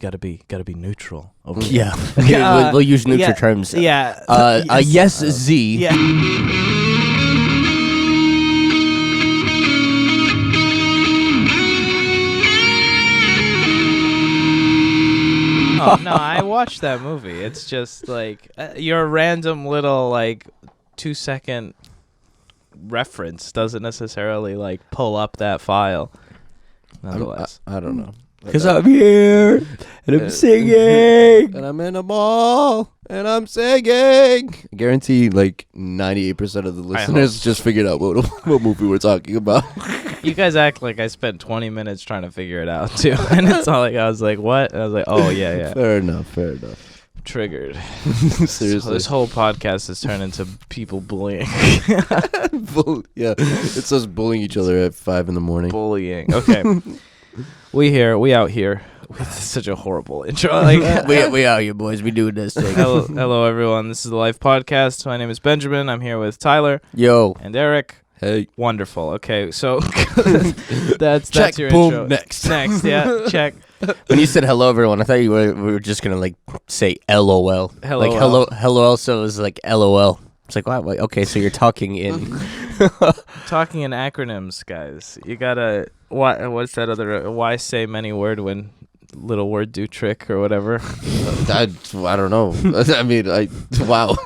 gotta be neutral. Over Yeah. We'll use neutral terms. Yeah. Yes, Z. Yeah. Oh, no, I watched that movie. It's just like your random little 2-second reference doesn't necessarily pull up that file. Nonetheless, I don't know. Because I'm here and I'm singing. And I'm in a mall and I'm singing. I guarantee 98% of the listeners just figured out what movie we're talking about. you guys act like I spent 20 minutes trying to figure it out too, and it's all I was like, "What?" And I was like, "Oh yeah." Fair enough. Triggered. Seriously, So this whole podcast has turned into people bullying. Yeah, it's us bullying each other at 5 a.m. Bullying. Okay. We out here. It's such a horrible intro. We out here, boys. We doing this thing. Hello, everyone. This is the Life Podcast. My name is Benjamin. I'm here with Tyler. Yo. And Eric. Hey. Wonderful. Okay, so that's your boom, intro. Next, yeah. Check. When you said hello, everyone, I thought we were just gonna say LOL. Hello. Hello. Also is LOL. It's like, wow. Okay, so you're talking in Talking in acronyms, guys. You gotta. What's that other? Why say many word when little word do trick or whatever? I don't know. I mean, wow.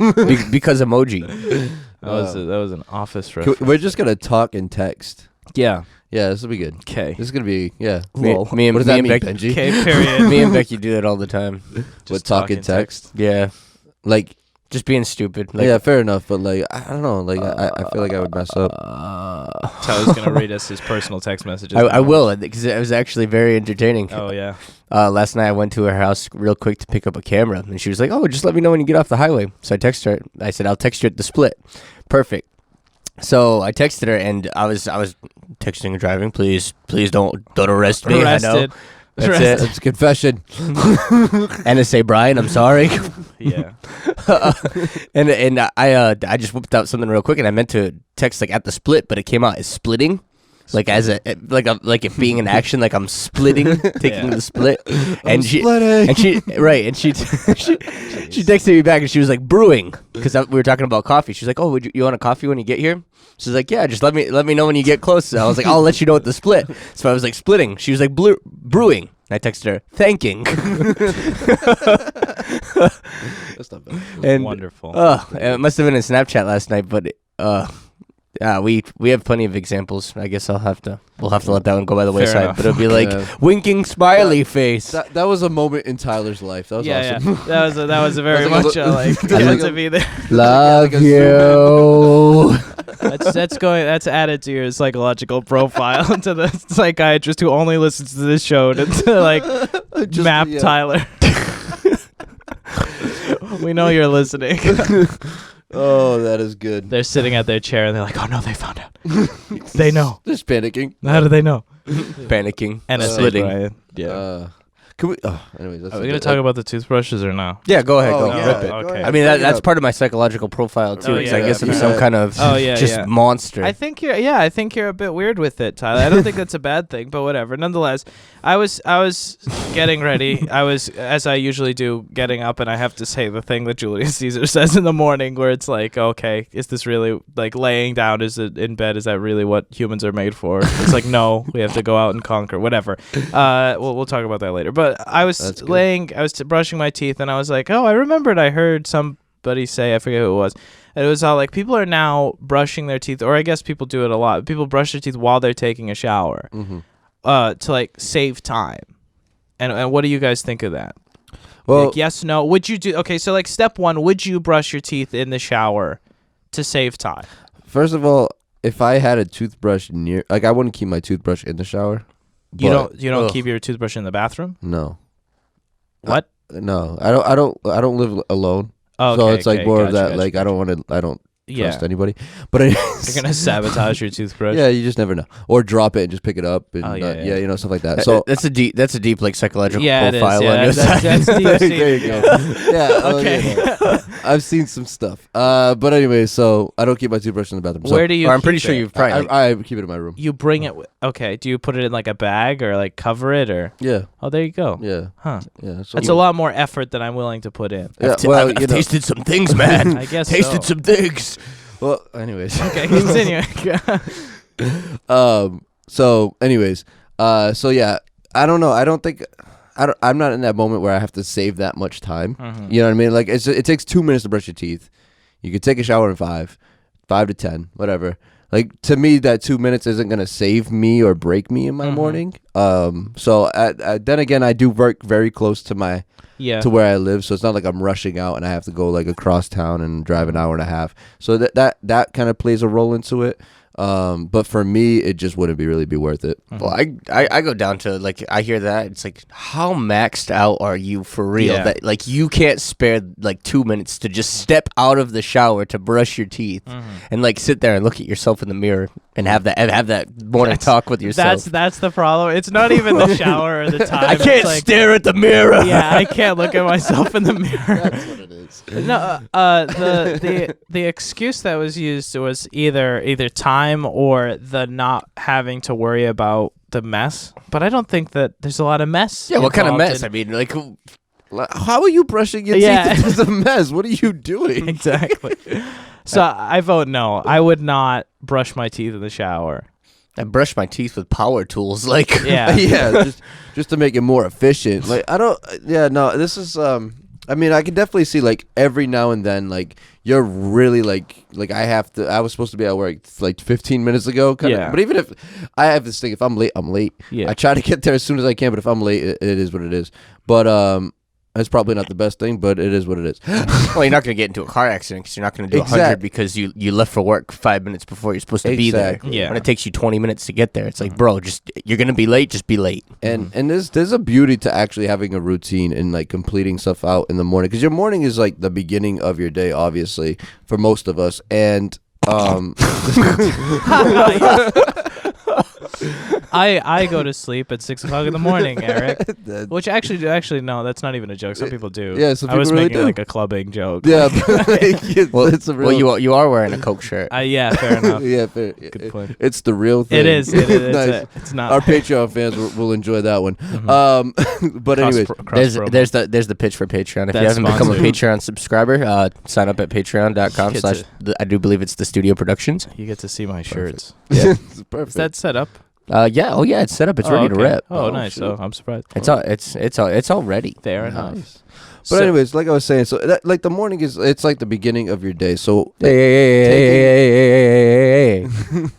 Because emoji. That was an office reference. We're just gonna talk and text. Yeah. Yeah, this will be good. Okay. This is gonna be Me and what does that mean, Becky, Benji? Okay. Period. me and Becky do that all the time. What, talk and text? Yeah, just being stupid. Yeah, fair enough. But I don't know. I feel like I would mess up. Tyler's gonna read us his personal text messages. I will, because it was actually very entertaining. Oh yeah. Last night I went to her house real quick to pick up a camera, and she was like, "Oh, just let me know when you get off the highway." So I texted her. I said, "I'll text you at the split." Perfect. So I texted her, and I was texting and driving. Please don't arrest me. Arrested. I know. That's it. It's a confession. NSA Brian, I'm sorry. Yeah. and I just whipped out something real quick, and I meant to text at the split, but it came out as splitting. As it being an action, I'm splitting, taking the split, and she texted me back, and she was like brewing, because we were talking about coffee. She's like, "Oh, you want a coffee when you get here?" She's like, "Yeah, just let me know when you get close." So I was like, "I'll let you know at the split." So I was like splitting. She was like brewing. I texted her thanking. That's not bad. And wonderful. It must have been in Snapchat last night, but yeah, we have plenty of examples. I guess we'll have to let that one go by the wayside. enough. But it'll be winking smiley face. That was a moment in Tyler's life. That was awesome. Yeah. That was a very much to be there. Love you. That's added to your psychological profile to the psychiatrist who only listens to this show to map yeah. Tyler. We know you're listening. Oh, that is good. They're sitting at their chair and they're like, "Oh no, they found out. They know. Just panicking. How do they know?" Panicking. And splitting. Brian. Yeah. Can we? Anyways, Are we gonna talk about the toothbrushes or no? Yeah, go ahead. Oh, go yeah. rip it. Okay. Go ahead. I mean, that's part of my psychological profile too. Oh, Because yeah, I guess I'm yeah. some kind of monster. I think you're a bit weird with it, Tyler. I don't think that's a bad thing, but whatever. Nonetheless, I was getting ready. I was, as I usually do, getting up, and I have to say the thing that Julius Caesar says in the morning, where it's like, okay, is this really laying down? Is it in bed? Is that really what humans are made for? It's like, no, we have to go out and conquer. Whatever. We'll talk about that later. But I was brushing my teeth, and I was like, oh, I remembered I heard somebody say, I forget who it was, and it was all people are now brushing their teeth, or I guess people do it a lot. People brush their teeth while they're taking a shower, to save time. And what do you guys think of that? Well, yes, no. Would you do? Okay, so step one, would you brush your teeth in the shower to save time? First of all, if I had a toothbrush near, I wouldn't keep my toothbrush in the shower. You don't keep your toothbrush in the bathroom? No. What? No, I don't live alone. Oh, so okay, it's more of that. gotcha. I don't trust anybody. But You're gonna sabotage your toothbrush. yeah, you just never know. Or drop it and just pick it up and yeah. you know, stuff like that. So that's a deep like psychological Yeah, it is. profile Yeah, on your side. that's deep. there you go. Yeah. Okay. I've seen some stuff. But anyway, so I don't keep my toothbrush in the bathroom. So Where do you? Or I'm pretty keep sure it? you've probably. I keep it in my room. You bring it. Okay. Do you put it in like a bag or like cover it or? Yeah. Oh, there you go. Yeah. Huh. Yeah. So That's a lot more effort than I'm willing to put in. Yeah, I've you know. tasted some things, man. I guess tasted so. some things. Well, anyways. Okay, continue. So anyways, so yeah, I don't know. I'm not in that moment where I have to save that much time. You know what I mean? Like it takes 2 minutes to brush your teeth. You could take a shower in 5 to 10, whatever. Like to me, that 2 minutes isn't gonna save me or break me in my morning. So then again, I do work very close to my to where I live, so it's not like I'm rushing out and I have to go like across town and drive an hour and a half. So that kind of plays a role into it. But for me, it just wouldn't really be worth it. Well, I go down to like I hear that it's like how maxed out are you for real that like you can't spare like 2 minutes to just step out of the shower to brush your teeth and like sit there and look at yourself in the mirror and have that morning talk with yourself. That's the problem. It's not even the shower or the time. I can't It's stare at the mirror. Yeah, I can't look at myself in the mirror. That's what it is. No, the excuse that was used was either time or the not having to worry about the mess. But I don't think that there's a lot of mess. Yeah, what kind of involved mess? I mean, like How are you brushing your Yeah. teeth? It's a mess. What are you doing? Exactly. So I vote no. I would not brush my teeth in the shower. I brush my teeth with power tools. Like Yeah. Yeah, just to make it more efficient. Like I don't. Yeah, no. This is. I mean, I can definitely see like every now and then, like you're really like I was supposed to be at work like 15 minutes ago. Yeah. But even if I have this thing, if I'm late, I'm late. Yeah. I try to get there as soon as I can. But if I'm late, it is what it is. But it's probably not the best thing, but it is what it is. well, you're not going to get into a car accident because you're not going to do 100 because you left for work 5 minutes before you're supposed to be there. Yeah. When it takes you 20 minutes to get there, it's like, bro, just you're going to be late. Just be late. And there's a beauty to actually having a routine and like completing stuff out in the morning, because your morning is like the beginning of your day, obviously for most of us. And I go to sleep at 6 o'clock in the morning, Eric. Which actually no, that's not even a joke. Some people do. Yeah, some I was people really making do. like a clubbing joke. yeah, but, like, it's a real. Well, you are wearing a Coke shirt. Yeah, fair enough. Yeah, fair. Good point. It's the real thing. It is. Nice. It's not. Our Patreon fans will enjoy that one. But anyways, There's the pitch for Patreon. If you That's haven't become a sponsored. Patreon subscriber, sign up at patreon.com/ I do believe it's the Studio Productions. You get to see my shirts. yeah, it's Is perfect. that set up? Yeah, it's set up. It's ready to okay. rep. Oh, Oh, nice. shit. So I'm surprised. It's all ready. Fair enough. Nice. But So- anyways, like I was saying, so that, like the morning it's like the beginning of your day. So Hey,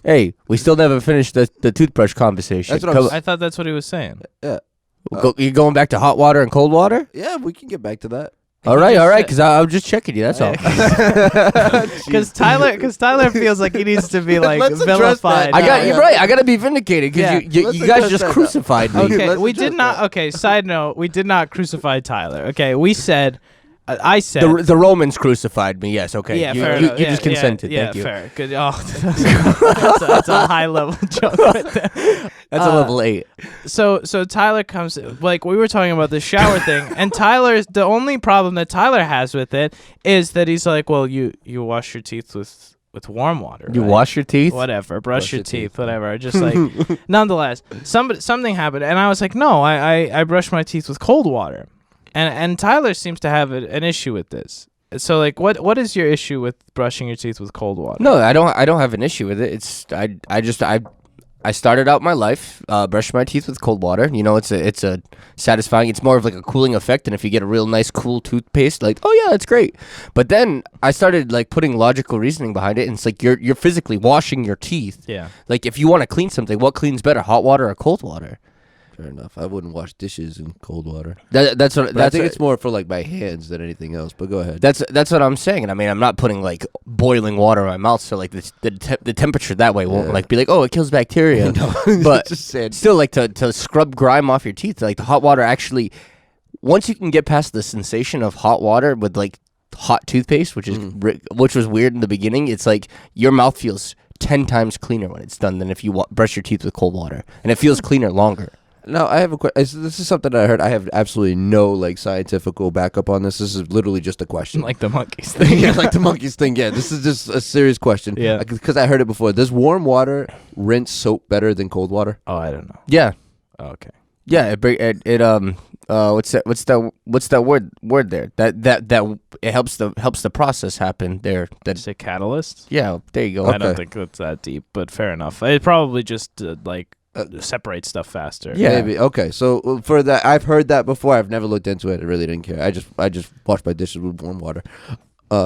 hey, we still never finished the toothbrush conversation. That's what I was- I thought that's what he was saysaying. yeah, You going back to hot water and cold water? yeah, we can get back to that. All right, because I'm just checking you. That's all. Because Tyler feels like he needs to be like Let's address vilified. that. I got Yeah. you're right. I gotta be vindicated because Yeah. you Let's you guys address just that. crucified me. Okay, Let's we address did not. that. Okay, side note, we did not crucify Tyler. Okay, we said, I said. The Romans crucified me. Yes. Okay. Yeah, you, fair you, enough. you Yeah, just consented. Yeah, Thank you. fair. Good. Oh, that's a high level joke right there. That's a level 8. So Tyler comes, like we were talking about the shower thing, and the only problem that Tyler has with it is that he's like, well, you wash your teeth with warm water. You right? wash your teeth. Whatever, brush your your teeth, teeth. whatever. Just like, nonetheless, something happened, and I was like, no, I brush my teeth with cold water, and Tyler seems to have an issue with this. So like, what is your issue with brushing your teeth with cold water? No, I don't have an issue with it. It's I started out my life brushing my teeth with cold water. You know, it's a satisfying. It's more of like a cooling effect, and if you get a real nice cool toothpaste, like, oh yeah, that's great. But then I started like putting logical reasoning behind it, and it's like you're physically washing your teeth. Yeah. Like if you want to clean something, what cleans better, hot water or cold water? Fair enough. I wouldn't wash dishes in cold water. That's what But I that's think what, it's more for like my hands than anything else. But go ahead. that's what I'm saying. And I mean, I'm not putting like boiling water in my mouth, so like the temperature that way won't Yeah. like be like, oh, it kills bacteria. But just saying. still, like to scrub grime off your teeth, like the hot water actually, once you can get past the sensation of hot water with like hot toothpaste, which is which was weird in the beginning. It's like your mouth feels 10 times cleaner when it's done than if you brush your teeth with cold water, and it feels cleaner longer. Now, I have a question. This is something that I heard. I have absolutely no like scientific backup on this. This is literally just a question. Like the monkeys thing. Yeah, like the monkeys thing. Yeah, this is just a serious question. Yeah. Because I heard it before. Does warm water rinse soap better than cold water? Oh, I don't know. Yeah. Oh, okay. Yeah, what's that word there? That it helps the process happen there. That's a catalyst? Yeah, there you go. I don't think it's that deep, but fair enough. It probably just separates stuff faster. Yeah. Maybe. Okay. So for that, I've heard that before. I've never looked into it. I really didn't care. I just wash my dishes with warm water.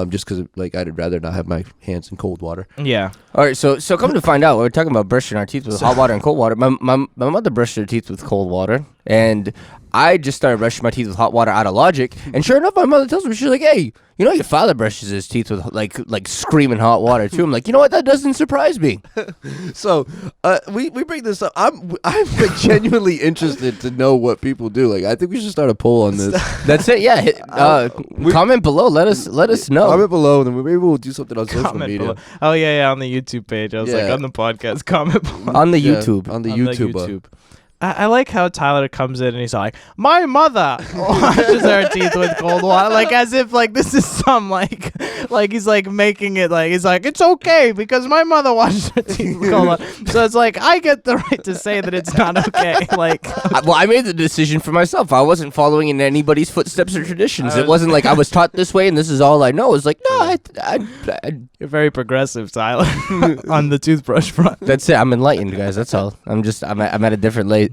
Just because like I'd rather not have my hands in cold water. Yeah. All right. So come to find out, we're talking about brushing our teeth with hot water and cold water. My mother brushed her teeth with cold water, and I just started brushing my teeth with hot water out of logic. And sure enough, my mother tells me, she's like, "Hey, you know your father brushes his teeth with like screaming hot water too." I'm like, you know what? That doesn't surprise me. So we bring this up. I'm like genuinely interested to know what people do. Like I think we should start a poll on this. That's it. Yeah. Comment below. Let us know. Comment below, and then maybe we'll do something on social Comment media. below. Oh yeah, on the YouTube page. I was like, on the podcast, comment below. On the YouTube. On the On YouTube. the YouTube. I like how Tyler comes in and he's like, my mother washes her teeth with cold water, like as if like this is some like he's like making it like he's like it's okay because my mother washes her teeth with cold water. So it's like I get the right to say that it's not okay. Like, well, I made the decision for myself. I wasn't following in anybody's footsteps or traditions. It wasn't like I was taught this way and this is all I know. It's like no, you're very progressive, Tyler, on the toothbrush front. That's it. I'm enlightened, guys. That's all. I'm at a different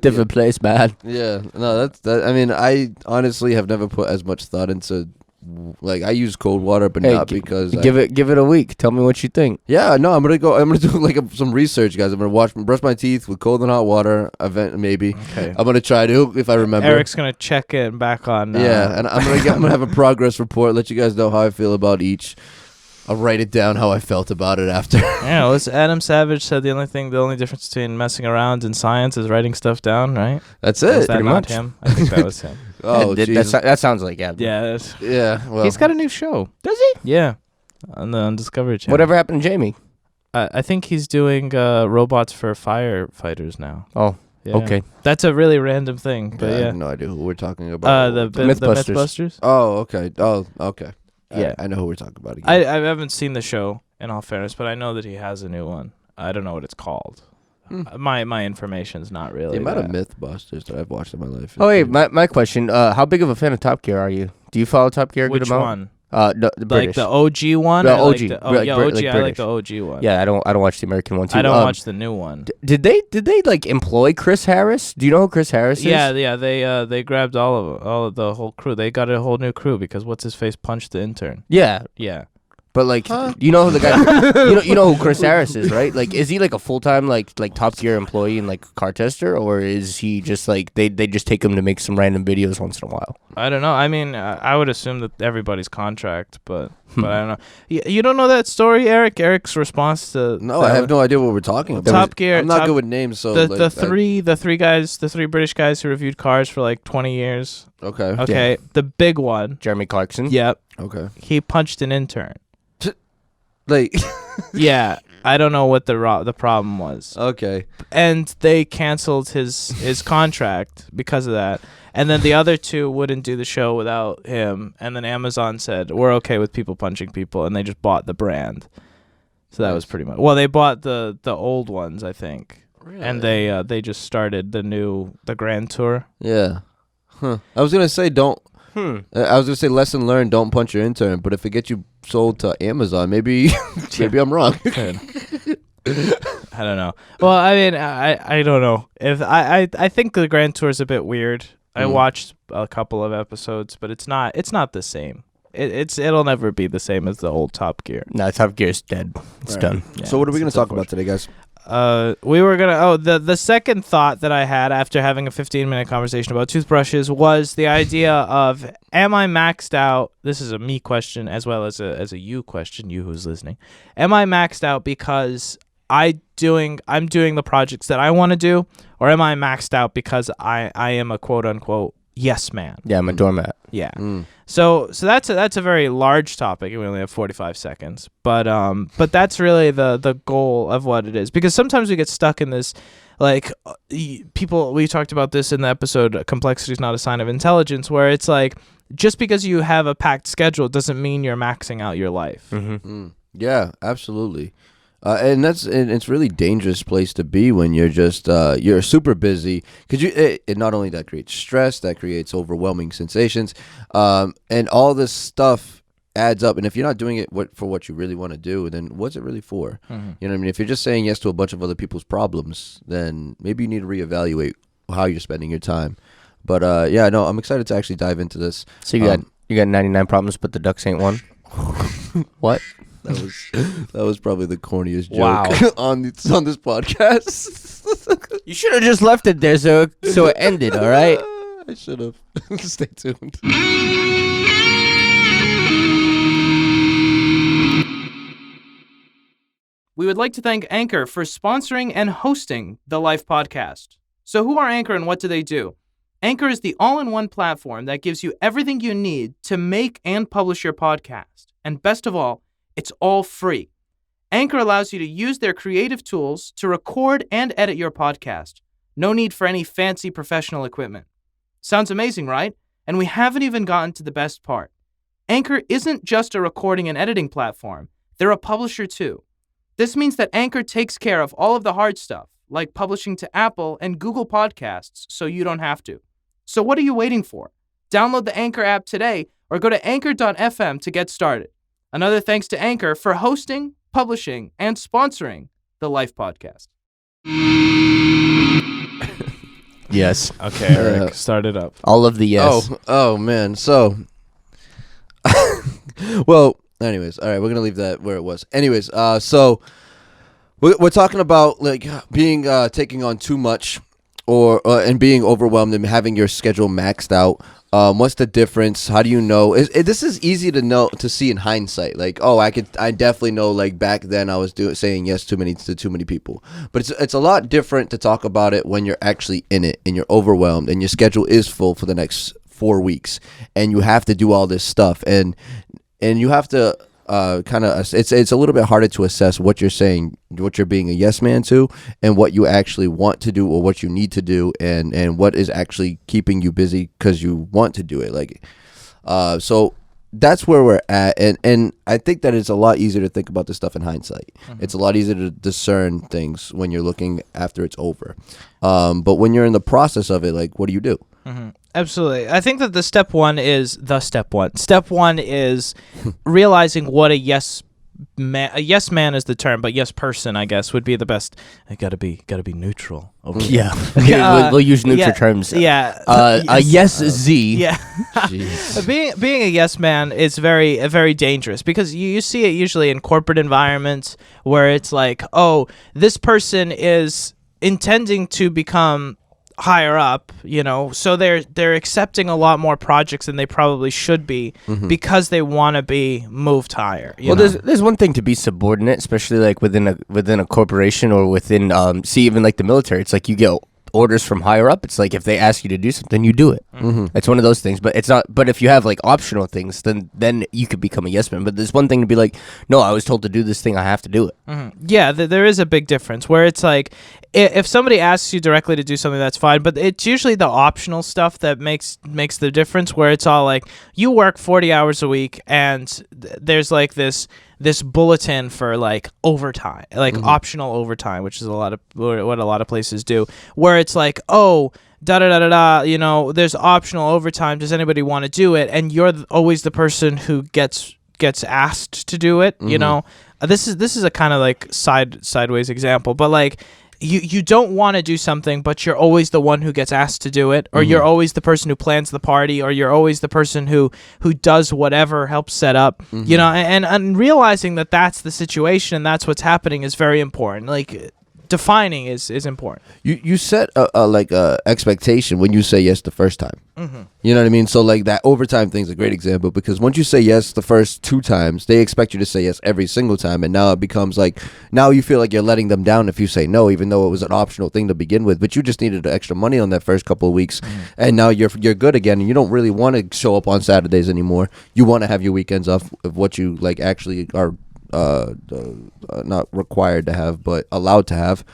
different place, man. Yeah, no, that. I mean, I honestly have never put as much thought into. Like I use cold water, but not because give it a week. Tell me what you think. Yeah, no, I'm gonna do like some research, guys. I'm gonna brush my teeth with cold and hot water. Maybe. Okay. I'm gonna try to if I remember. Eric's gonna check it back on. Yeah, and I'm gonna have a progress report. Let you guys know how I feel about each. I'll write it down how I felt about it after. Yeah, well, Adam Savage said the only difference between messing around and science is writing stuff down, right? That's it. Was that pretty not much. him? I think that was him. Oh, that sounds like Adam. Yeah. Yeah. Well, He's got a new show. Does he? Yeah, on Discovery Channel. Whatever happened to Jamie? I think he's doing robots for firefighters now. Oh, yeah. okay. That's a really random thing, but I yeah. have no idea who we're talking about. The Mythbusters. Mythbusters. Oh, okay. Oh, okay. Yeah. I know who we're talking about again. I haven't seen the show, in all fairness, but I know that he has a new one. I don't know what it's called. My information's not really. The amount of Mythbusters that I've watched in my life. Oh, wait, my question. How big of a fan of Top Gear are you? Do you follow Top Gear a good Which amount? one? The Like British. the OG one? The or like OG. the- Like yeah, Brit- OG. like I like British. the OG one. Yeah, I don't watch the American one too. I don't watch the new one. Did they like employ Chris Harris? Do you know who Chris Harris is? Yeah. They grabbed all of the whole crew. They got a whole new crew because what's his face punched the intern. Yeah. Yeah. But like, you know who the guy? you know who Chris Harris is, right? Like, is he like a full time like Top Gear employee and like car tester, or is he just like they just take him to make some random videos once in a while? I don't know. I mean, I would assume that everybody's contract, but I don't know. You don't know that story, Eric? Eric's response to No, I have no idea what we're talking about. Top Gear. I'm not good with names, so the three British guys who reviewed cars for like 20 years. Okay. Okay, Yeah. the big one. Jeremy Clarkson. Yep. Okay. He punched an intern. Like. Yeah, I don't know what the problem was. Okay. And they canceled his contract because of that. And then the other two wouldn't do the show without him. And then Amazon said, we're okay with people punching people. And they just bought the brand. So that was pretty much. Well, they bought the old ones, I think. Really? And they just started the Grand Tour. Yeah. Huh. I was gonna say I was gonna say lesson learned. Don't punch your intern. But if it gets you sold to Amazon, maybe I'm wrong. I don't know. Well, I mean, I don't know. If I think the Grand Tour is a bit weird. I watched a couple of episodes, but it's not the same. It'll never be the same as the old Top Gear. No, Top Gear's dead. It's done. Yeah, So what are we gonna it's talk about today, guys? We were gonna. The second thought that I had after having a 15-minute conversation about toothbrushes was the idea of, am I maxed out? This is a me question as well as a you question. You who's listening, am I maxed out because I'm doing the projects that I want to do, or am I maxed out because I am a quote unquote yes man? Yeah, I'm a doormat. Yeah. So that's a very large topic, and we only have 45 seconds. But that's really the goal of what it is, because sometimes we get stuck in this, like, people. We talked about this in the episode "Complexity is not a sign of intelligence," where it's like, just because you have a packed schedule doesn't mean you're maxing out your life. Yeah, absolutely. And it's really dangerous place to be when you're just you're super busy, because it not only that creates stress, that creates overwhelming sensations, and all this stuff adds up. And if you're not doing it for what you really want to do, then what's it really for? You know what I mean? If you're just saying yes to a bunch of other people's problems, then maybe you need to reevaluate how you're spending your time. But yeah, no, I'm excited to actually dive into this. So you got 99 problems, but the ducks ain't one. What? That was probably the corniest joke on this podcast. You should have just left it there so it ended. All right. I should have. Stay tuned. We would like to thank Anchor for sponsoring and hosting the Life podcast. So who are Anchor and what do they do? Anchor is the all-in-one platform that gives you everything you need to make and publish your podcast. And best of all, it's all free. Anchor allows you to use their creative tools to record and edit your podcast. No need for any fancy professional equipment. Sounds amazing, right? And we haven't even gotten to the best part. Anchor isn't just a recording and editing platform. They're a publisher too. This means that Anchor takes care of all of the hard stuff, like publishing to Apple and Google Podcasts, so you don't have to. So what are you waiting for? Download the Anchor app today or go to anchor.fm to get started. Another thanks to Anchor for hosting, publishing, and sponsoring the Life podcast. Yes. Okay, Eric, start it up. All of the yes. Oh man. So, well, anyways, all right, we're gonna leave that where it was. Anyways, so we're talking about like being taking on too much, or and being overwhelmed and having your schedule maxed out. What's the difference? How do you know? This is easy to see in hindsight. Like, oh, I definitely know. Like back then, I was saying yes to too many people. But it's a lot different to talk about it when you're actually in it and you're overwhelmed and your schedule is full for the next 4 weeks and you have to do all this stuff and you have to kind of it's a little bit harder to assess what you're saying, what you're being a yes man to, and what you actually want to do or what you need to do, and what is actually keeping you busy because you want to do it. Like, so that's where we're at, and I think that it's a lot easier to think about this stuff in hindsight. It's a lot easier to discern things when you're looking after it's over. But when you're in the process of it, like, what do you do? Absolutely. I think that step one is realizing what a yes man is the term, but yes person, I guess, would be the best. I gotta be neutral. Over Yeah. We'll use neutral terms. Yeah. A yes Z. Yeah. Being a yes man is very dangerous, because you see it usually in corporate environments where it's like, oh, this person is intending to become higher up, so they're accepting a lot more projects than they probably should be, because they want to be moved higher. Well, there's one thing to be subordinate, especially like within a corporation or within even like the military. It's like you get orders from higher up. It's like if they ask you to do something, you do it. It's one of those things. But it's not. But if you have like optional things, then you could become a yes man. But there's one thing to be like, no, I was told to do this thing. I have to do it. Yeah, there is a big difference where it's like, if somebody asks you directly to do something, that's fine. But it's usually the optional stuff that makes the difference, where it's all like, you work 40 hours a week and there's like this bulletin for like overtime, like optional overtime, which is what a lot of places do, where it's like, oh, there's optional overtime. Does anybody want to do it? And you're always the person who gets asked to do it. This is a kind of like sideways example, but like, you don't want to do something, but you're always the one who gets asked to do it, or you're always the person who plans the party, or you're always the person who does whatever, helps set up, and realizing that that's the situation and that's what's happening is very important. Like, defining is important. You set a expectation when you say yes the first time. Mm-hmm. You know what I mean? So like that overtime thing's a great example, because once you say yes the first 2 times, they expect you to say yes every single time, and now it becomes like, now you feel like you're letting them down if you say no, even though it was an optional thing to begin with, but you just needed extra money on that first couple of weeks, and now you're good again, and you don't really want to show up on Saturdays anymore. You want to have your weekends off of what you like actually are not required to have, but allowed to have.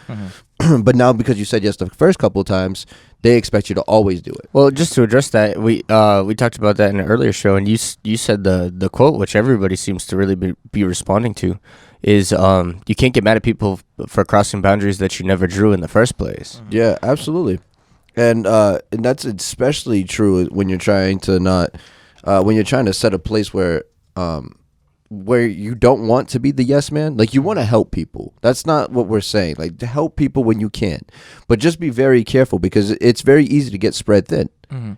But now because you said yes the first couple of times, they expect you to always do it. Well, just to address that, we talked about that in an earlier show, and you said the quote, which everybody seems to really be responding to, is you can't get mad at people for crossing boundaries that you never drew in the first place. Yeah, absolutely. And that's especially true when you're trying to set a place where you don't want to be the yes man. Like, you want to help people. That's not what we're saying. Like, to help people when you can. But just be very careful, because it's very easy to get spread thin.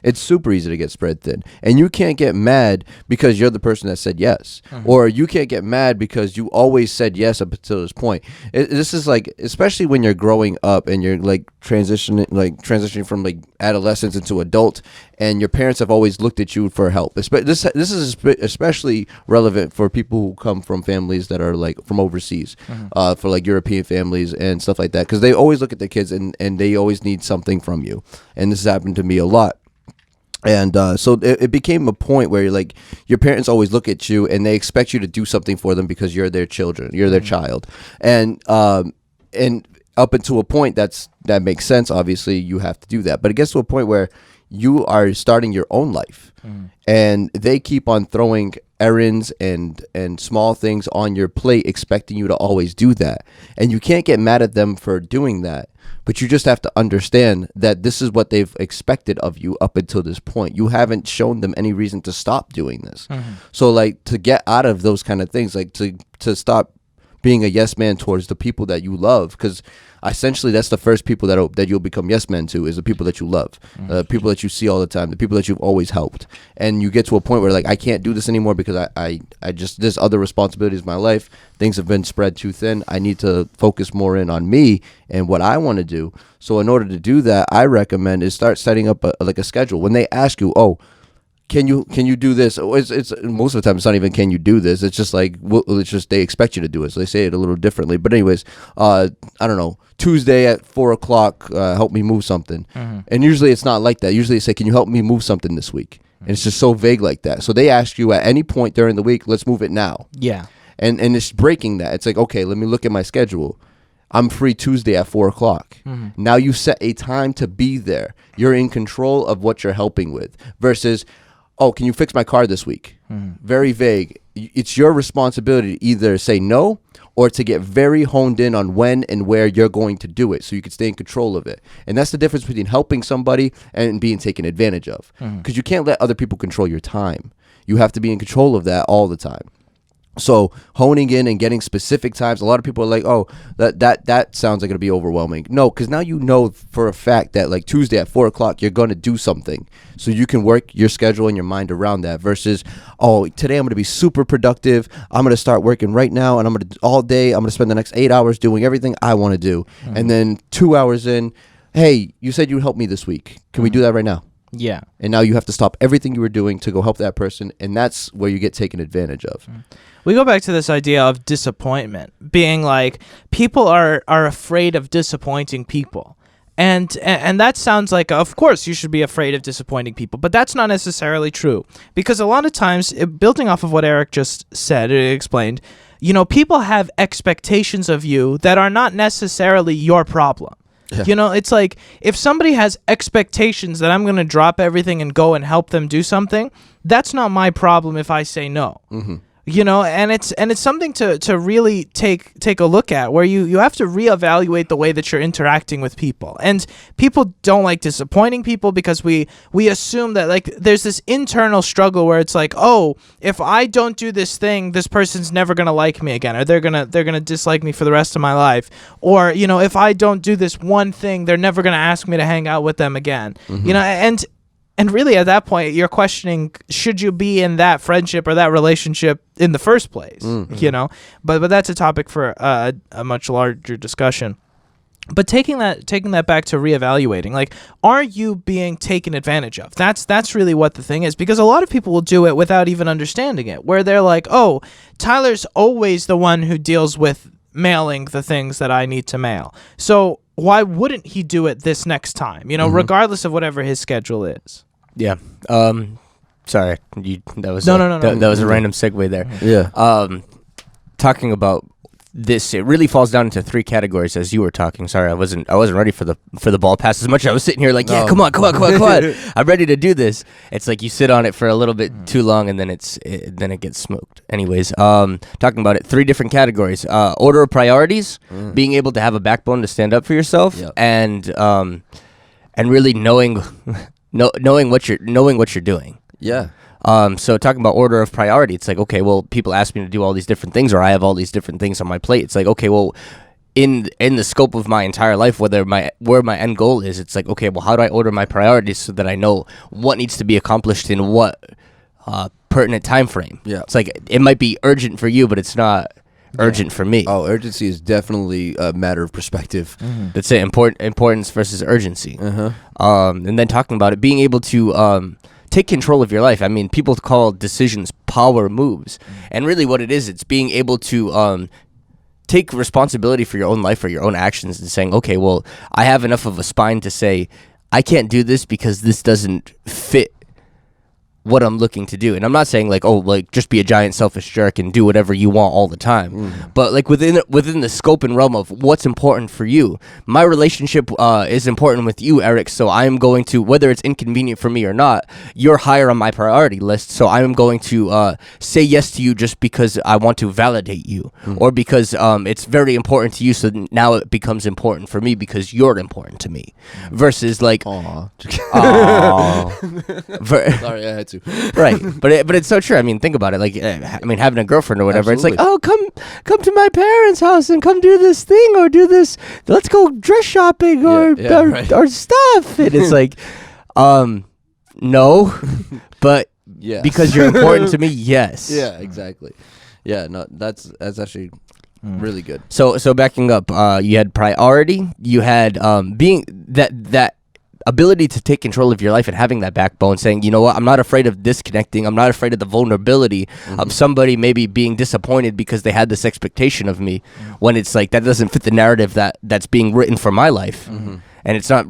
It's super easy to get spread thin. And you can't get mad because you're the person that said yes. Or you can't get mad because you always said yes up until this point. This is like, especially when you're growing up and you're like transitioning from like adolescence into adult, and your parents have always looked at you for help. This is especially relevant for people who come from families that are like from overseas, for like European families and stuff like that, because they always look at their kids and they always need something from you. And this has happened to me a lot. And so it became a point where like your parents always look at you and they expect you to do something for them because you're their children, you're their child, and up until a point that makes sense. Obviously, you have to do that, but it gets to a point where you are starting your own life, and they keep on throwing errands and small things on your plate, expecting you to always do that, and you can't get mad at them for doing that. But you just have to understand that this is what they've expected of you up until this point. You haven't shown them any reason to stop doing this. So like, to get out of those kind of things, like to stop being a yes man towards the people that you love, because essentially that's the first people that you'll become yes men to, is the people that you love, people that you see all the time, the people that you've always helped. And you get to a point where like, I can't do this anymore because I just, there's other responsibilities in my life. Things have been spread too thin. I need to focus more in on me and what I want to do. So in order to do that, I recommend is start setting up a schedule. When they ask you, oh, can you do this? It's most of the time it's not even can you do this. It's just like, it's just they expect you to do it. So they say it a little differently. But anyways, I don't know, Tuesday at 4:00, help me move something. And usually it's not like that. Usually they say, can you help me move something this week? And it's just so vague like that. So they ask you at any point during the week, let's move it now. Yeah. And it's breaking that. It's like, okay, let me look at my schedule. I'm free Tuesday at 4:00. Now you set a time to be there. You're in control of what you're helping with, versus, oh, can you fix my car this week? Very vague. It's your responsibility to either say no or to get very honed in on when and where you're going to do it, so you can stay in control of it. And that's the difference between helping somebody and being taken advantage of, because you can't let other people control your time. You have to be in control of that all the time. So honing in and getting specific times. A lot of people are like, oh, that sounds like it'll be overwhelming. No, because now you know for a fact that like Tuesday at 4:00 you're going to do something, so you can work your schedule and your mind around that, versus, oh, today I'm going to be super productive. I'm going to start working right now, and I'm going to all day. I'm going to spend the next 8 hours doing everything I want to do. And then 2 hours in, hey, you said you'd help me this week. Can we do that right now? Yeah. And now you have to stop everything you were doing to go help that person, and that's where you get taken advantage of. We go back to this idea of disappointment, being like, people are afraid of disappointing people. And that sounds like, of course, you should be afraid of disappointing people, but that's not necessarily true. Because a lot of times, building off of what Eric just said, explained, people have expectations of you that are not necessarily your problem. Yeah. It's like, if somebody has expectations that I'm going to drop everything and go and help them do something, that's not my problem if I say no. And it's something to really take a look at, where you have to reevaluate the way that you're interacting with people. And people don't like disappointing people, because we assume that like there's this internal struggle where it's like, oh, if I don't do this thing, this person's never gonna like me again, or they're gonna dislike me for the rest of my life, or if I don't do this one thing, they're never gonna ask me to hang out with them again. And really, at that point, you're questioning, should you be in that friendship or that relationship in the first place? But that's a topic for a much larger discussion. But taking that back to reevaluating, like, are you being taken advantage of? That's really what the thing is, because a lot of people will do it without even understanding it, where they're like, oh, Tyler's always the one who deals with mailing the things that I need to mail, so why wouldn't he do it this next time? Regardless of whatever his schedule is. Yeah. Sorry, that was No. That was a random segue there. Yeah. Talking about this, it really falls down into 3 categories, as you were talking. Sorry, I wasn't ready for the ball pass as much. I was sitting here like, yeah, come on. I'm ready to do this. It's like you sit on it for a little bit too long, and then it gets smoked. Anyways, talking about it, 3 different categories: order of priorities, being able to have a backbone to stand up for yourself, and really knowing what you're doing. Yeah. So talking about order of priority, it's like, okay, well, people ask me to do all these different things, or I have all these different things on my plate. It's like, okay, well, in the scope of my entire life, where my end goal is, it's like, okay, well, how do I order my priorities so that I know what needs to be accomplished in what pertinent time frame? Yeah. It's like, it might be urgent for you, but it's not urgent for me. Oh, urgency is definitely a matter of perspective. That's it. Importance versus urgency. And then talking about it, being able to take control of your life. I mean, people call decisions power moves, and really what it is, it's being able to take responsibility for your own life or your own actions, and saying, okay, well, I have enough of a spine to say, I can't do this because this doesn't fit what I'm looking to do. And I'm not saying like, oh, like just be a giant selfish jerk and do whatever you want all the time. But like within the scope and realm of what's important for you. My relationship is important with you, Eric, so I'm going to, whether it's inconvenient for me or not, you're higher on my priority list, so I'm going to say yes to you just because I want to validate you, or because it's very important to you, so now it becomes important for me because you're important to me. Versus like, Aw. Sorry, I had to. Right, but it's so true. I mean, think about it. Like, I mean, having a girlfriend or whatever, Absolutely. it's like, oh, come to my parents' house and come do this thing or do this. Let's go dress shopping or right. or stuff. And it's like, no, but Yes. because you're important to me, yes. Yeah, exactly. Yeah, no, that's actually really good. So backing up, you had priority. You had being that ability to take control of your life and having that backbone, saying, you know what, I'm not afraid of disconnecting. I'm not afraid of the vulnerability of somebody maybe being disappointed because they had this expectation of me, when it's like that doesn't fit the narrative that's being written for my life, and it's not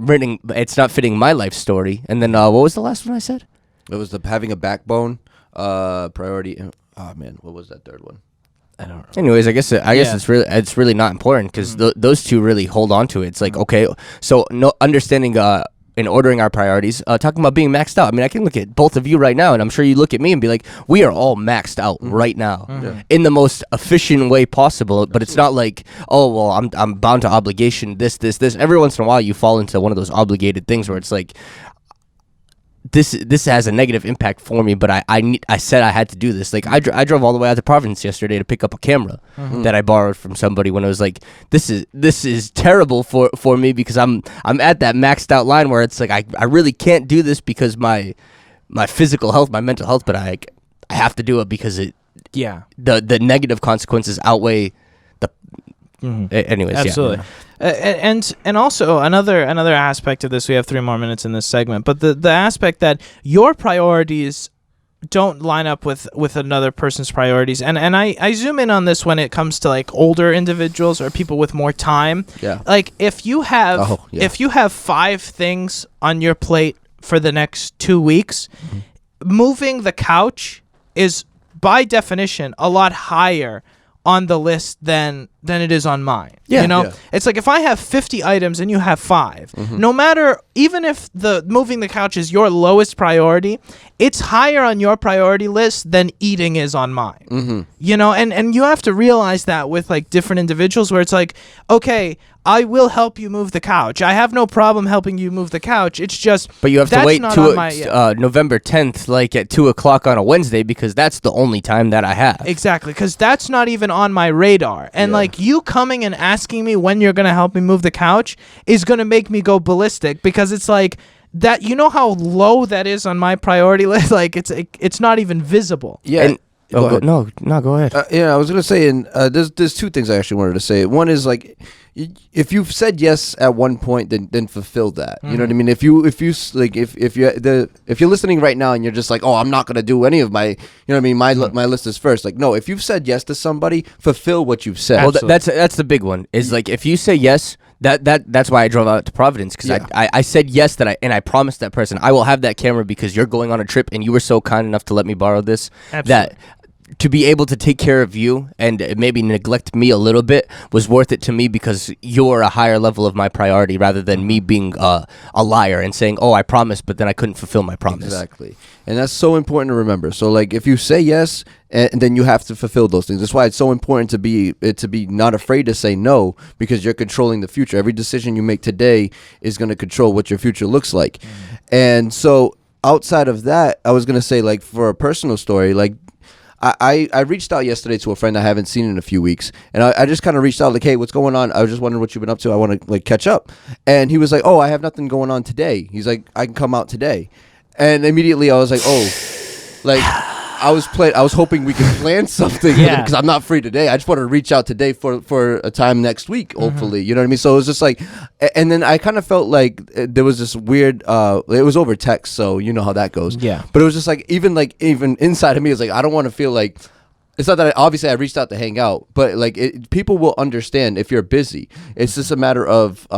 fitting my life story. And then what was the last one I said? It was having a backbone, priority. Oh man, what was that third one? I don't know. Anyways, I guess it's really not important, because those two really hold on to it. It's like, okay, so no understanding in ordering our priorities, talking about being maxed out. I mean, I can look at both of you right now, and I'm sure you look at me and be like, we are all maxed out right now in the most efficient way possible. But it's not like, oh, well, I'm bound to obligation, this. Every once in a while, you fall into one of those obligated things where it's like, this has a negative impact for me, but I said I had to do this. Like, I drove all the way out to Providence yesterday to pick up a camera that I borrowed from somebody, when I was like, this is terrible for me, because I'm at that maxed out line where it's like I really can't do this because my physical health, my mental health, but I have to do it because the negative consequences outweigh the anyways. Absolutely. Yeah. And also another aspect of this, we have 3 more minutes in this segment, but the aspect that your priorities don't line up with another person's priorities, and I zoom in on this when it comes to like older individuals or people with more time. Yeah. Like if you have 5 things on your plate for the next 2 weeks, moving the couch is by definition a lot higher on the list than it is on mine. Yeah. You know? Yeah. It's like if I have 50 items and you have 5, no matter, even if the moving the couch is your lowest priority, it's higher on your priority list than eating is on mine. You know, and you have to realize that with like different individuals, where it's like, okay, I will help you move the couch. I have no problem helping you move the couch. It's just, But you have to that's wait not to on my, November 10th, like at 2:00 on a Wednesday, because that's the only time that I have. Exactly, because that's not even on my radar. And like you coming and asking me when you're going to help me move the couch is going to make me go ballistic, because it's like that, you know how low that is on my priority list? Like it's not even visible. Yeah. Go ahead. No, go ahead. Yeah, I was gonna say, and there's two things I actually wanted to say. One is like, if you've said yes at one point, then fulfill that. You know what I mean? If you're listening right now and you're just like, oh, I'm not gonna do any of my, you know what I mean? My list is first. Like, no, if you've said yes to somebody, fulfill what you've said. Well, that's the big one. Is like if you say yes. That's why I drove out to Providence, because I said yes I promised that person I will have that camera because you're going on a trip and you were so kind enough to let me borrow this. Absolutely. That to be able to take care of you and maybe neglect me a little bit was worth it to me because you're a higher level of my priority rather than me being a liar and saying, oh, I promised, but then I couldn't fulfill my promise. Exactly. And that's so important to remember. So like if you say yes, and then you have to fulfill those things. That's why it's so important to be not afraid to say no, because you're controlling the future. Every decision you make today is going to control what your future looks like. And so outside of that, I was going to say, like, for a personal story, like I reached out yesterday to a friend I haven't seen in a few weeks, and I just kind of reached out like, hey, what's going on? I was just wondering what you've been up to. I want to like catch up. And he was like, oh, I have nothing going on today. He's like, I can come out today. And immediately I was like, oh, like I was hoping we could plan something because I'm not free today. I just want to reach out today for a time next week, hopefully. You know what I mean? So it was just like, and then I kind of felt like there was this weird, it was over text, so you know how that goes. Yeah. But it was just like, even inside of me, it's like, I don't want to feel like, it's not that obviously I reached out to hang out, but like people will understand if you're busy. It's just a matter of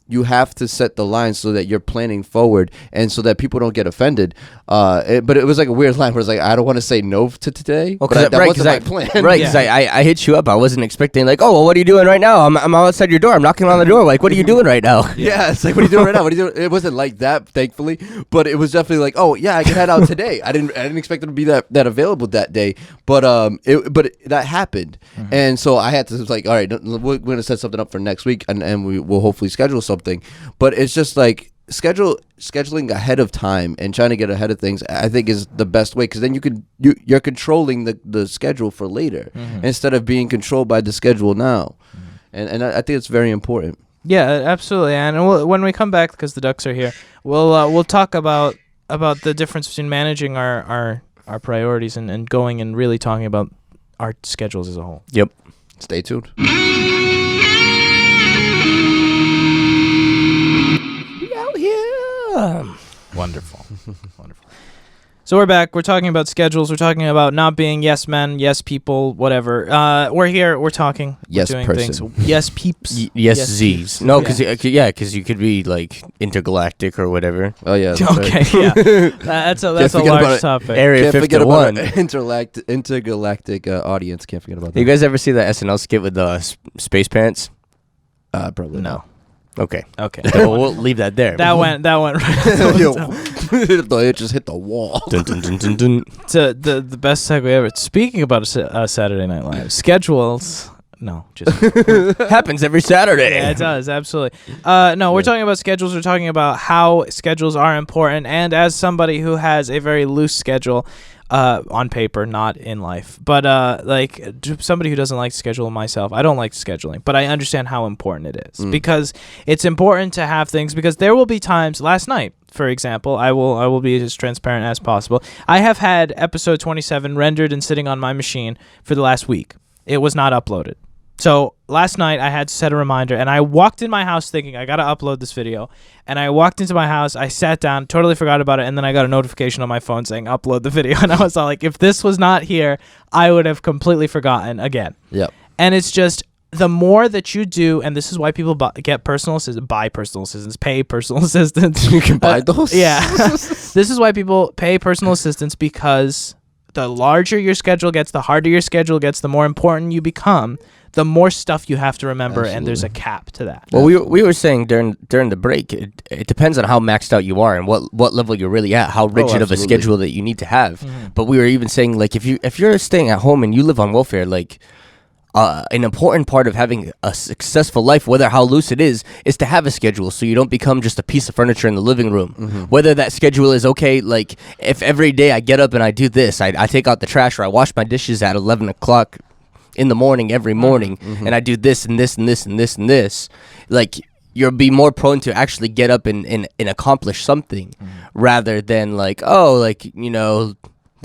you have to set the line so that you're planning forward and so that people don't get offended. But it was like a weird line where it's like, I don't want to say no to today. Well, that wasn't my plan. Right, because I hit you up. I wasn't expecting like, oh, well, what are you doing right now? I'm outside your door. I'm knocking on the door. Like, what are you doing right now? Yeah, it's like, what are you doing right now? What are you doing? It wasn't like that, thankfully, but it was definitely like, oh yeah, I can head out today. I didn't expect it to be that available that day, but that happened, and so I had to like, all right, we're gonna set something up for next week, and we will hopefully schedule something. But it's just like scheduling ahead of time and trying to get ahead of things, I think, is the best way, because then you're controlling the schedule for later instead of being controlled by the schedule now, and I think it's very important. Yeah, absolutely. And when we come back, because the Ducks are here, we'll talk about the difference between managing our priorities and going and really talking about our schedules as a whole. Yep. Stay tuned. Out here. Wonderful. Wonderful. So we're back. We're talking about schedules. We're talking about not being yes men, yes people, whatever. We're here. We're talking. Yes we're doing person. Things. Yes peeps. Yes Z's. Peeps. No, because you could be like intergalactic or whatever. Oh yeah. Okay. Yeah. That's a large topic. Area Can't forget about 51. intergalactic audience. Can't forget about that. You guys ever see that SNL skit with the space parents? Probably No. Okay. Okay. So we'll leave that there. That went right. Yo, it just hit the wall. Dun, dun, dun, dun, dun. To the best segue ever. Speaking about Saturday Night Live schedules. No, just happens every Saturday. Yeah, it does, absolutely. No, we're talking about schedules. We're talking about how schedules are important. And as somebody who has a very loose schedule, on paper, not in life, but like somebody who doesn't like to schedule myself, I don't like scheduling, but I understand how important it is because it's important to have things, because there will be times. Last night, for example, I will be as transparent as possible. I have had episode 27 rendered and sitting on my machine for the last week. It was not uploaded. So last night I had to set a reminder, and I walked in my house thinking I got to upload this video, and I walked into my house, I sat down, totally forgot about it, and then I got a notification on my phone saying upload the video, and I was all like, if this was not here, I would have completely forgotten again. Yep. And it's just, the more that you do, and this is why people get personal assistants, buy personal assistants, pay personal assistants. You can buy those? Yeah. This is why people pay personal assistants, because the larger your schedule gets, the harder your schedule gets, the more important you become, the more stuff you have to remember. Absolutely. And there's a cap to that. Well, we were saying during the break, it depends on how maxed out you are and what level you're really at, how rigid of a schedule that you need to have. Mm-hmm. But we were even saying, like, if you're staying at home and you live on welfare, like, an important part of having a successful life, whether how loose it is to have a schedule, so you don't become just a piece of furniture in the living room. Mm-hmm. Whether that schedule is okay, like if every day I get up and I do this, I take out the trash, or I wash my dishes at 11 o'clock in the morning every morning, and I do this and this and this and this and this, like, you'll be more prone to actually get up and accomplish something, rather than like, oh, like, you know,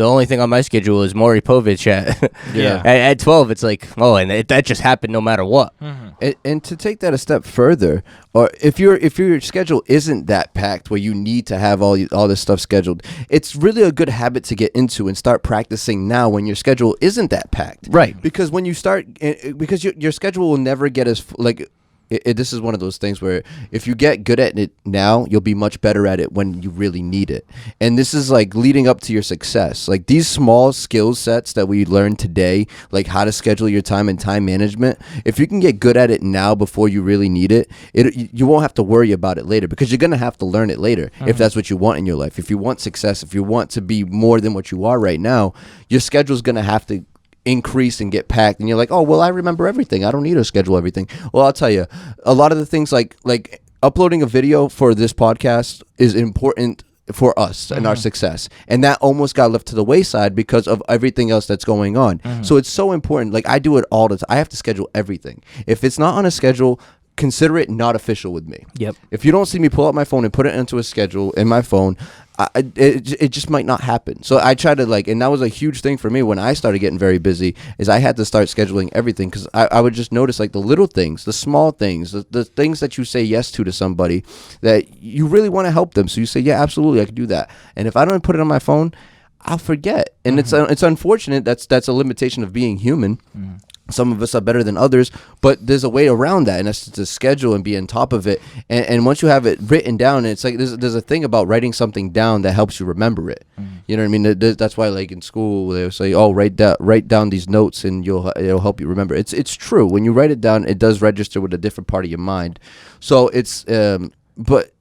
The only thing on my schedule is Maury Povich at Yeah. at 12. It's like, oh, and that just happened no matter what. And to take that a step further, or if your schedule isn't that packed where you need to have all this stuff scheduled, it's really a good habit to get into and start practicing now when your schedule isn't that packed. Right. Because when you start, because your schedule will never get as this is one of those things where if you get good at it now, you'll be much better at it when you really need it. And this is like leading up to your success. Like these small skill sets that we learned today, like how to schedule your time and time management, if you can get good at it now before you really need it, you won't have to worry about it later, because you're going to have to learn it later if that's what you want in your life. If you want success, if you want to be more than what you are right now, your schedule's going to have to increase and get packed, and you're like, oh well, I remember everything, I don't need to schedule everything. Well, I'll tell you, a lot of the things like uploading a video for this podcast is important for us and our success, and that almost got left to the wayside because of everything else that's going on. So it's so important. Like I do it all the time. I have to schedule everything. If it's not on a schedule, consider it not official with me. Yep. If you don't see me pull out my phone and put it into a schedule in my phone, it just might not happen. So I try to and that was a huge thing for me when I started getting very busy, is I had to start scheduling everything, because I would just notice like the little things, the small things, the things that you say yes to somebody that you really want to help them. So you say, yeah, absolutely, I can do that. And if I don't put it on my phone, I'll forget. And it's unfortunate. That's a limitation of being human. Some of us are better than others, but there's a way around that, and that's to schedule and be on top of it. And once you have it written down, it's like there's a thing about writing something down that helps you remember it. You know what I mean? That's why, like in school, they'll say, "Oh, write down these notes, and it'll help you remember." It's true. When you write it down, it does register with a different part of your mind. So it's but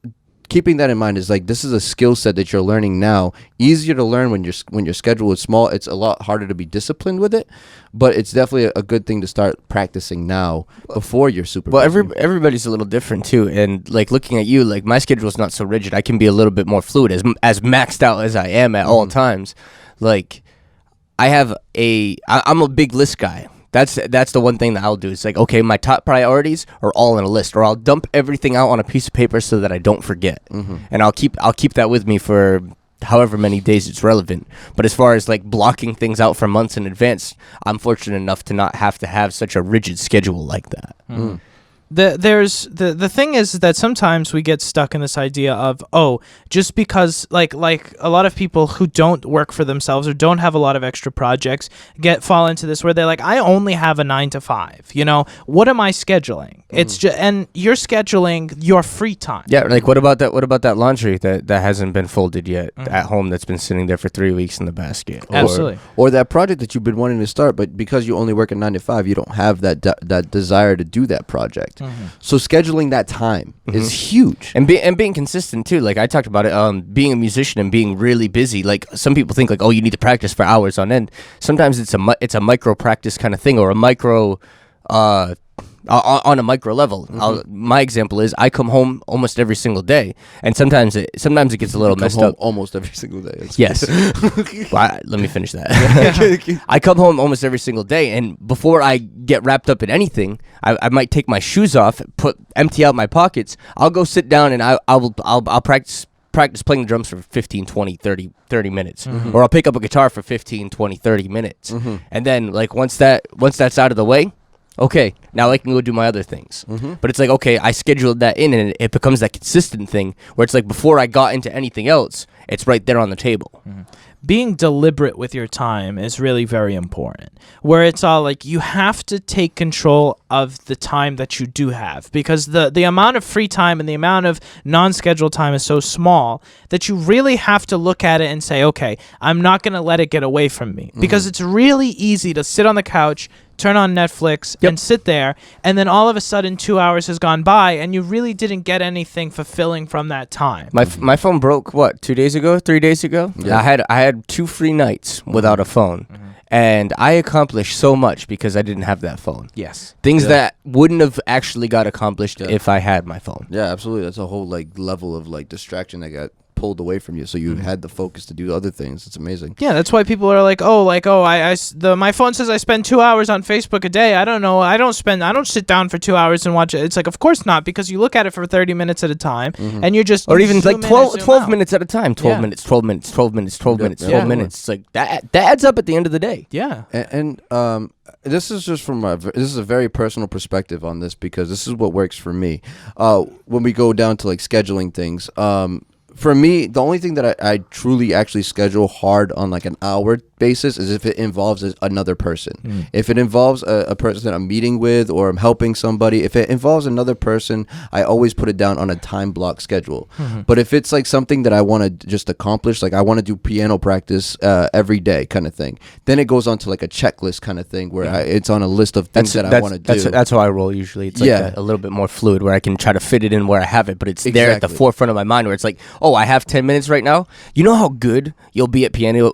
keeping that in mind is like, this is a skill set that you're learning now. Easier to learn when your schedule is small. It's a lot harder to be disciplined with it, but it's definitely a good thing to start practicing now before you're super Well, busy. everybody's a little different too, and like looking at you, like my schedule is not so rigid. I can be a little bit more fluid, as maxed out as I am at all times. Like I'm a big list guy. That's the one thing that I'll do. It's like, okay, my top priorities are all in a list, or I'll dump everything out on a piece of paper so that I don't forget. And I'll keep that with me for however many days it's relevant. But as far as like blocking things out for months in advance, I'm fortunate enough to not have to have such a rigid schedule like that. The thing is that sometimes we get stuck in this idea of, oh, just because like a lot of people who don't work for themselves or don't have a lot of extra projects fall into this where they're like, I only have a 9 to 5, what am I scheduling? It's just, and you're scheduling your free time. Yeah, like what about that laundry that hasn't been folded yet at home, that's been sitting there for 3 weeks in the basket? Absolutely. Or that project that you've been wanting to start, but because you only work a 9 to 5, you don't have that desire to do that project. So scheduling that time is huge, and being consistent too. Like I talked about it, being a musician and being really busy. Like some people think like, oh, you need to practice for hours on end. Sometimes it's a micro practice kind of thing, or a micro on a micro level. My example is I come home almost every single day, and sometimes it gets a little messed up. Almost every single day. Yes. Let me finish that. I come home almost every single day, and before I get wrapped up in anything, I might take my shoes off, empty out my pockets. I'll go sit down and I'll practice playing the drums for 15, 20, 30 minutes. Or I'll pick up a guitar for 15, 20, 30 minutes. And then like once that's out of the way, okay, now I can go do my other things. But it's like, okay, I scheduled that in, and it becomes that consistent thing where it's like before I got into anything else, it's right there on the table. Being deliberate with your time is really very important, where it's all like you have to take control of the time that you do have, because the amount of free time and the amount of non-scheduled time is so small that you really have to look at it and say, okay, I'm not going to let it get away from me, because it's really easy to sit on the couch, turn on Netflix, and sit there, and then all of a sudden 2 hours has gone by and you really didn't get anything fulfilling from that time. My phone broke 3 days ago. Yeah. I had 2 free nights without a phone, and I accomplished so much because I didn't have that phone. Yes. Things that wouldn't have actually got accomplished if I had my phone. Yeah, absolutely. That's a whole like level of like distraction that got pulled away from you, so you had the focus to do other things. It's amazing. Yeah, that's why people are like, my phone says I spend 2 hours on Facebook a day. I don't know. I don't sit down for 2 hours and watch it. It's like, of course not, because you look at it for 30 minutes at a time, and you're just or even like 12 out. minutes at a time. 12 minutes, 12 minutes, 12 minutes, 12 minutes, 12 minutes. It's like that adds up at the end of the day. Yeah. And this is just from this is a very personal perspective on this, because this is what works for me. When we go down to like scheduling things, for me, the only thing that I truly actually schedule hard on like an hour basis is if it involves another person. If it involves a person that I'm meeting with, or I'm helping somebody, if it involves another person, I always put it down on a time block schedule. But if it's like something that I want to just accomplish, like I want to do piano practice every day kind of thing, then it goes on to like a checklist kind of thing where it's on a list of things that I want to do. That's how I roll usually. It's like a little bit more fluid, where I can try to fit it in where I have it, but it's there at the forefront of my mind, where it's like, oh, I have 10 minutes right now. You know how good you'll be at piano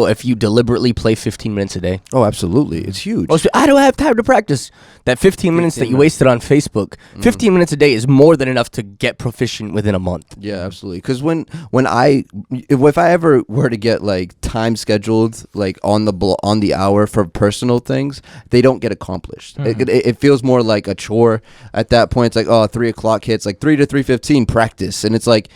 if you deliberately play 15 minutes a day? Oh, absolutely. It's huge. I don't have time to practice. That 15 minutes that you wasted on Facebook, 15 minutes a day is more than enough to get proficient within a month. Yeah, absolutely. Because if I ever were to get like time scheduled like on the hour for personal things, they don't get accomplished. It feels more like a chore at that point. It's like, oh, 3 o'clock hits, like 3 to 3:15 practice, and it's like,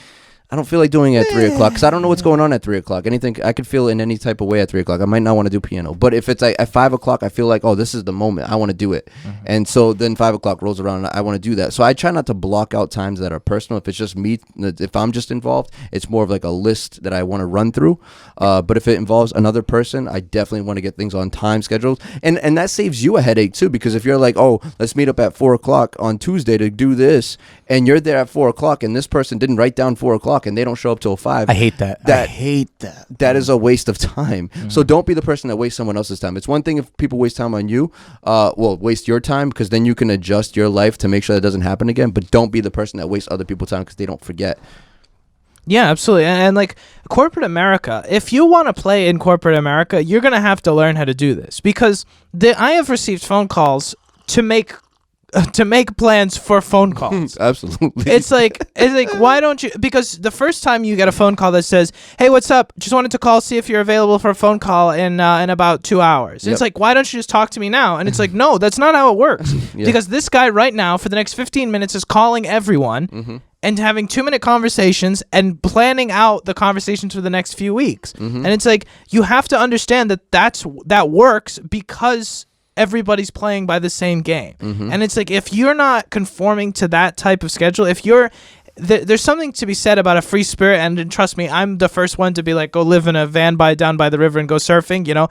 I don't feel like doing it at 3 o'clock, because I don't know what's going on at 3 o'clock. Anything I could feel in any type of way at 3 o'clock. I might not want to do piano. But if it's like at 5 o'clock, I feel like, oh, this is the moment. I want to do it. And so then 5 o'clock rolls around and I want to do that. So I try not to block out times that are personal. If it's just me, if I'm just involved, it's more of like a list that I want to run through. But if it involves another person, I definitely want to get things on time schedules. And that saves you a headache too, because if you're like, oh, let's meet up at 4 o'clock on Tuesday to do this, and you're there at 4 o'clock and this person didn't write down 4 o'clock and they don't show up till 5. I hate that. I hate that. That is a waste of time. So don't be the person that wastes someone else's time. It's one thing if people waste time on you, waste your time, because then you can adjust your life to make sure that doesn't happen again. But don't be the person that wastes other people's time because they don't forget. Yeah, absolutely. And like corporate America, if you want to play in corporate America, you're going to have to learn how to do this, because I have received phone calls to make plans for phone calls. Absolutely. It's like why don't you, because the first time you get a phone call that says, hey, what's up, just wanted to call, see if you're available for a phone call in about 2 hours. It's like, why don't you just talk to me now? And it's like, no, that's not how it works. Because this guy right now for the next 15 minutes is calling everyone and having 2-minute conversations and planning out the conversations for the next few weeks. And it's like, you have to understand that works because everybody's playing by the same game. And it's like, if you're not conforming to that type of schedule, if you're there's something to be said about a free spirit, and trust me, I'm the first one to be like, go live in a van down by the river and go surfing, you know.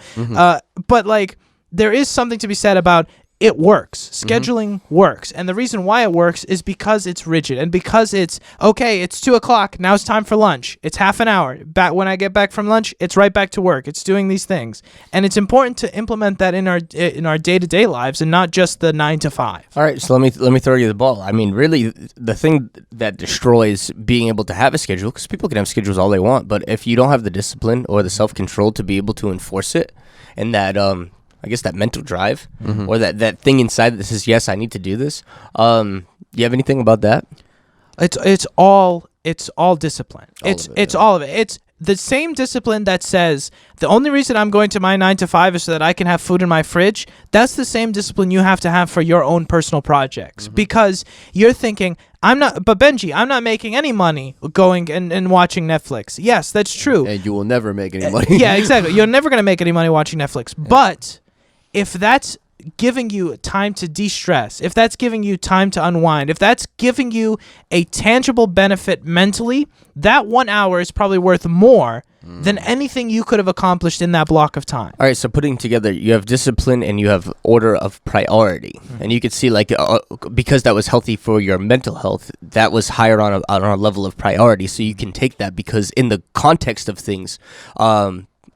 But like, there is something to be said about it works. Scheduling works. And the reason why it works is because it's rigid, and because it's, okay, it's 2 o'clock, now it's time for lunch. It's half an hour. Back when I get back from lunch, it's right back to work. It's doing these things. And it's important to implement that in our day-to-day lives, and not just the 9 to 5. All right, so let me throw you the ball. I mean, really, the thing that destroys being able to have a schedule, because people can have schedules all they want, but if you don't have the discipline or the self-control to be able to enforce it, and that I guess that mental drive, or that thing inside that says, yes, I need to do this. Do you have anything about that? It's all discipline. It's all of it. It's the same discipline that says the only reason I'm going to my 9 to 5 is so that I can have food in my fridge. That's the same discipline you have to have for your own personal projects, because you're thinking, I'm not making any money going and watching Netflix. Yes, that's true. And you will never make any money. Yeah, exactly. You're never going to make any money watching Netflix. Yeah. But if that's giving you time to de-stress, if that's giving you time to unwind, if that's giving you a tangible benefit mentally, that 1 hour is probably worth more than anything you could have accomplished in that block of time. All right, so putting together, you have discipline and you have order of priority. And you could see, like, because that was healthy for your mental health, that was higher on a level of priority. So you can take that, because in the context of things,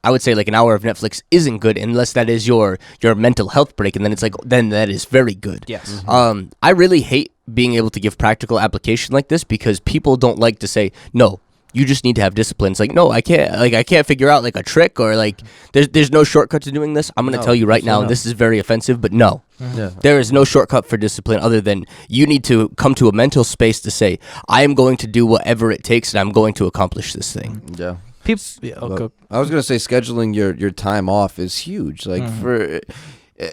I would say like an hour of Netflix isn't good unless that is your mental health break, and then it's like, then that is very good. Yes. I really hate being able to give practical application like this, because people don't like to say, no, You just need to have discipline. It's like, no, I can't figure out like a trick or like there's no shortcut to doing this. I'm going to tell you right now, and this is very offensive, but no. Yeah. There is no shortcut for discipline other than you need to come to a mental space to say, I am going to do whatever it takes and I'm going to accomplish this thing. Yeah. I was going to say scheduling your time off is huge. Like for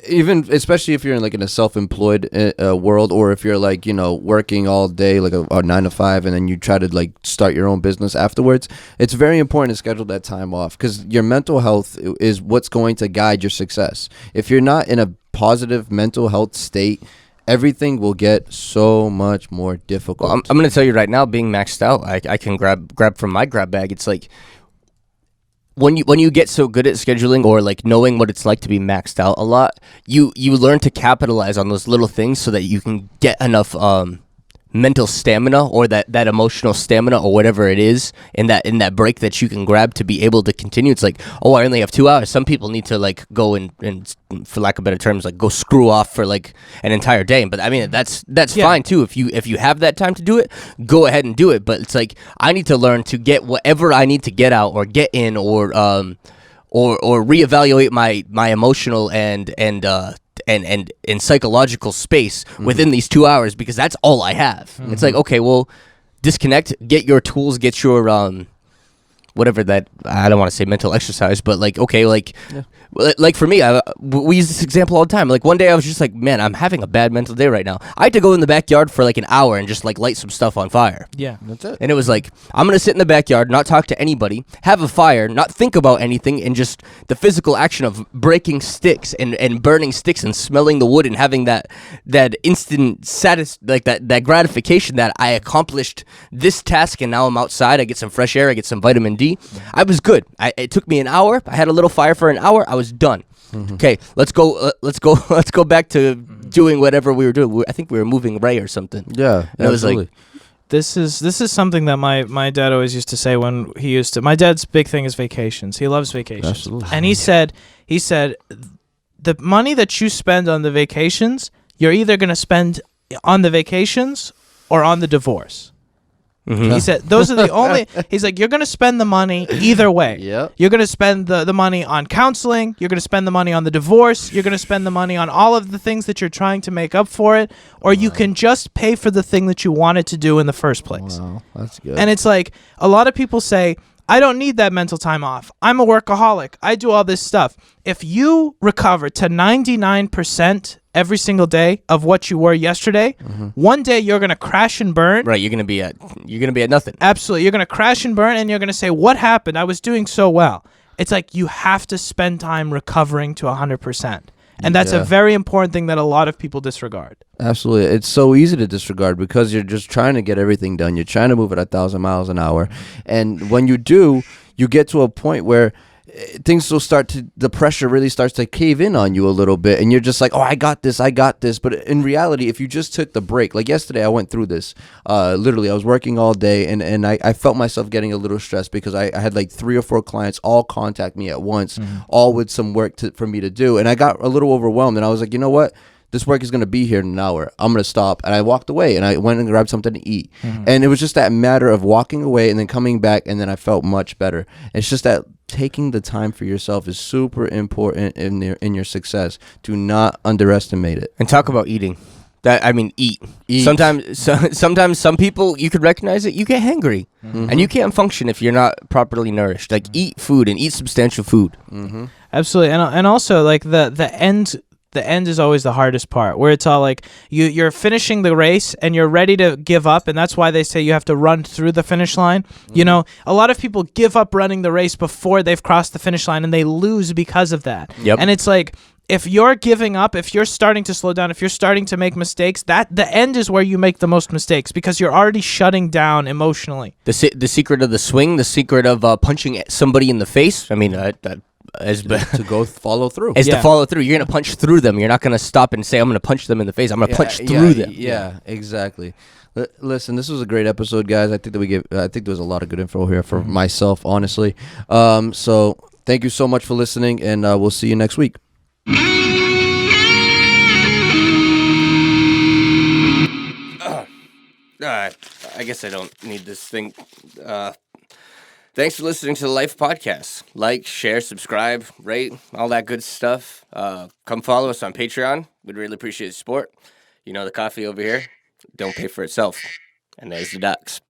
even especially if you're in a self-employed world, or if you're like, working all day like a 9 to 5 and then you try to like start your own business afterwards, it's very important to schedule that time off because your mental health is what's going to guide your success. If you're not in a positive mental health state, everything will get so much more difficult. Well, I'm going to tell you right now, being maxed out, I can grab from my grab bag. It's like when you get so good at scheduling or like knowing what it's like to be maxed out a lot, you learn to capitalize on those little things so that you can get enough mental stamina or that emotional stamina or whatever it is in that break that you can grab to be able to continue. It's like, oh, I only have 2 hours. Some people need to like go and for lack of better terms, like go screw off for like an entire day. But I mean, that's fine too. If you have that time to do it, go ahead and do it. But it's like, I need to learn to get whatever I need to get out or get in or reevaluate my emotional and psychological space within these 2 hours, because that's all I have. It's like, okay, well, disconnect, get your tools, get your whatever that, I don't want to say mental exercise, but like, okay, like like for me, we use this example all the time. Like one day I was just like, man, I'm having a bad mental day right now. I had to go in the backyard for like an hour and just like light some stuff on fire. Yeah, that's it. And it was like, I'm going to sit in the backyard, not talk to anybody, have a fire, not think about anything, and just the physical action of breaking sticks and burning sticks and smelling the wood and having that instant that gratification that I accomplished this task and now I'm outside, I get some fresh air, I get some vitamin D. I was good. It took me an hour. I had a little fire for an hour. I was done. Okay, let's go back to doing whatever we were doing. I think we were moving Ray or something. Yeah, and it was like, this is something that my dad always used to say when he used to. My dad's big thing is vacations. He loves vacations. Absolutely. And he said the money that you spend on the vacations, you're either going to spend on the vacations or on the divorce. He said those are the only. He's like, you're going to spend the money either way. Yep. You're going to spend the money on counseling. You're going to spend the money on the divorce. You're going to spend the money on all of the things that you're trying to make up for it. Or you can just pay for the thing that you wanted to do in the first place. Wow, that's good. And it's like, a lot of people say, I don't need that mental time off. I'm a workaholic. I do all this stuff. If you recover to 99% every single day of what you were yesterday, one day you're going to crash and burn. Right, you're going to be at nothing. Absolutely. You're going to crash and burn and you're going to say, what happened? I was doing so well. It's like you have to spend time recovering to 100%. And that's a very important thing that a lot of people disregard. Absolutely. It's so easy to disregard because you're just trying to get everything done. You're trying to move at 1,000 miles an hour. And when you do, you get to a point where things will the pressure really starts to cave in on you a little bit. And you're just like, oh, I got this. But in reality, if you just took the break, like yesterday, I went through this. Literally, I was working all day and I felt myself getting a little stressed because I had like 3 or 4 clients all contact me at once, all with some work for me to do. And I got a little overwhelmed and I was like, you know what? This work is going to be here in an hour. I'm going to stop. And I walked away and I went and grabbed something to eat. And it was just that matter of walking away and then coming back. And then I felt much better. It's just that taking the time for yourself is super important in your success. Do not underestimate it. And talk about eating. Eat. Sometimes some people, you could recognize it, you get hangry. And you can't function if you're not properly nourished. Like eat food and eat substantial food. Absolutely. And also like the end is always the hardest part, where it's all like you're finishing the race and you're ready to give up, and that's why they say you have to run through the finish line. You know, a lot of people give up running the race before they've crossed the finish line, and they lose because of that. Yep. And it's like, if you're giving up, if you're starting to slow down, if you're starting to make mistakes, that the end is where you make the most mistakes, because you're already shutting down emotionally. The secret of the swing, the secret of punching somebody in the face. I mean, to go follow through. To follow through. You're going to punch through them. You're not going to stop and say, I'm going to punch them in the face. I'm going to punch through them. Yeah, exactly. Listen, this was a great episode, guys. I think there was a lot of good info here for myself, honestly. So thank you so much for listening, and we'll see you next week. I guess I don't need this thing. Thanks for listening to the Life Podcast. Like, share, subscribe, rate, all that good stuff. Come follow us on Patreon. We'd really appreciate the support. You know the coffee over here. Don't pay for itself. And there's the ducks.